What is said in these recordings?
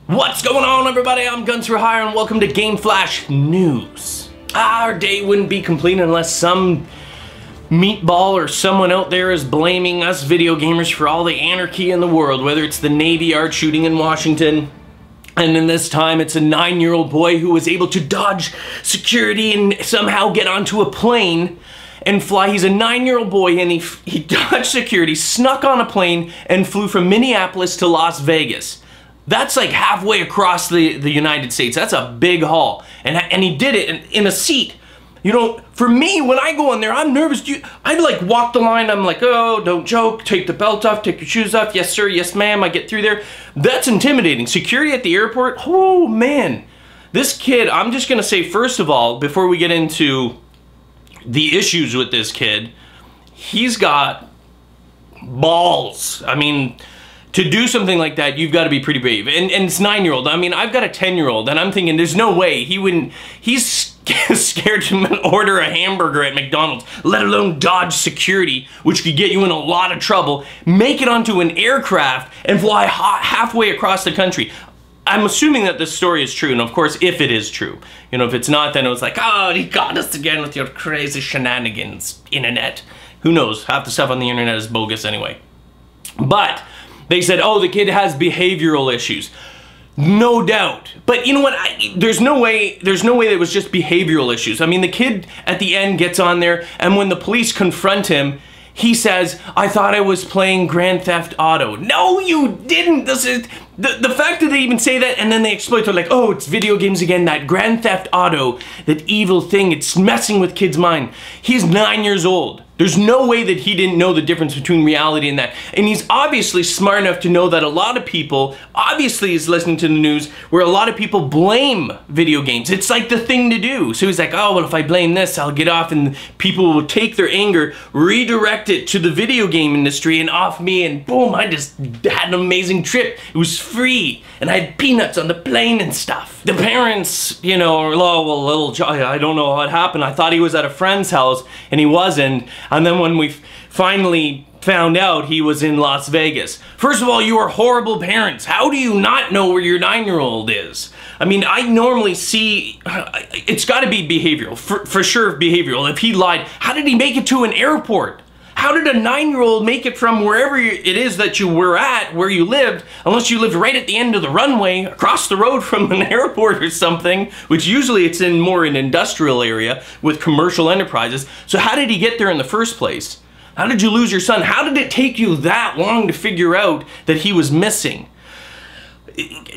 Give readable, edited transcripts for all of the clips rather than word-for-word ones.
What's going on, everybody? I'm Guns for Hire and welcome to Game Flash News. Our day wouldn't be complete unless some meatball or someone out there is blaming us video gamers for all the anarchy in the world, whether it's the Navy Yard shooting in Washington, and in this time it's a 9-year-old boy who was able to dodge security and somehow get onto a plane and fly. He's a 9-year-old boy and he dodged security, snuck on a plane, and flew from Minneapolis to Las Vegas. That's like halfway across the United States. That's a big haul. And he did it in a seat. You know, for me, when I go in there, I'm nervous. I'd like walk the line. I'm like, oh, don't joke. Take the belt off. Take your shoes off. Yes, sir. Yes, ma'am. I get through there. That's intimidating. Security at the airport. Oh, man. This kid, I'm just going to say, first of all, before we get into the issues with this kid, he's got balls. I mean, to do something like that, you've got to be pretty brave. And it's 9-year-old. I mean, I've got a 10-year-old, and I'm thinking there's no way he wouldn't. He's scared to order a hamburger at McDonald's, let alone dodge security, which could get you in a lot of trouble, make it onto an aircraft, and fly halfway across the country. I'm assuming that this story is true, and of course, if it is true. You know, if it's not, then it was like, oh, he got us again with your crazy shenanigans, internet. Who knows? Half the stuff on the internet is bogus anyway. But they said, oh, the kid has behavioral issues. No doubt. But you know what? There's no way that it was just behavioral issues. I mean, the kid at the end gets on there, and when the police confront him, he says, I thought I was playing Grand Theft Auto. No, you didn't. This is the fact that they even say that, and then they exploit it like, oh, it's video games again, that Grand Theft Auto, that evil thing, it's messing with kids' mind. He's 9 years old. There's no way that he didn't know the difference between reality and that. And he's obviously smart enough to know that a lot of people, obviously he's listening to the news, where a lot of people blame video games. It's like the thing to do. So he's like, oh, well, if I blame this, I'll get off, and people will take their anger, redirect it to the video game industry and off me, and boom, I just had an amazing trip. It was free, and I had peanuts on the plane and stuff. The parents, you know, are, oh, well, little Johnny, I don't know what happened. I thought he was at a friend's house, and he wasn't. And then when we finally found out, he was in Las Vegas. First of all, you are horrible parents. How do you not know where your 9-year-old is? I mean, I normally see, it's got to be behavioral, for sure behavioral. If he lied, how did he make it to an airport? How did a 9-year-old make it from wherever it is that you were at, where you lived, unless you lived right at the end of the runway, across the road from an airport or something, which usually it's in more an industrial area with commercial enterprises. So how did he get there in the first place? How did you lose your son? How did it take you that long to figure out that he was missing?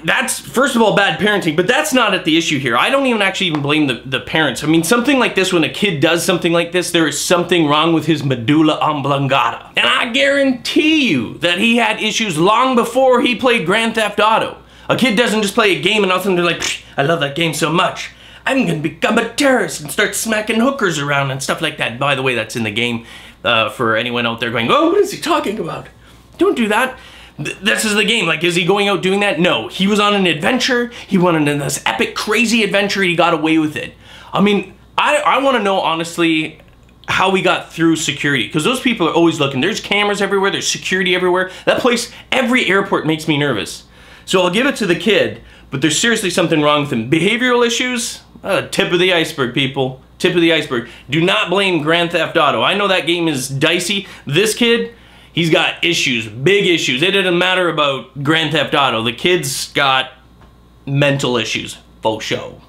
That's, first of all, bad parenting, but that's not at the issue here. I don't actually blame the parents. I mean, something like this, when a kid does something like this, there is something wrong with his medulla oblongata. And I guarantee you that he had issues long before he played Grand Theft Auto. A kid doesn't just play a game and all of a sudden they're like, I love that game so much, I'm gonna become a terrorist and start smacking hookers around and stuff like that. By the way, that's in the game, for anyone out there going, oh, what is he talking about? Don't do that. This is the game. Like, is he going out doing that? No. He was on an adventure. He went on this epic, crazy adventure. He got away with it. I mean, I want to know, honestly, how we got through security. Because those people are always looking. There's cameras everywhere. There's security everywhere. That place, every airport makes me nervous. So I'll give it to the kid, but there's seriously something wrong with him. Behavioral issues? Tip of the iceberg, people. Tip of the iceberg. Do not blame Grand Theft Auto. I know that game is dicey. This kid, he's got issues, big issues. It didn't matter about Grand Theft Auto. The kid's got mental issues, faux show.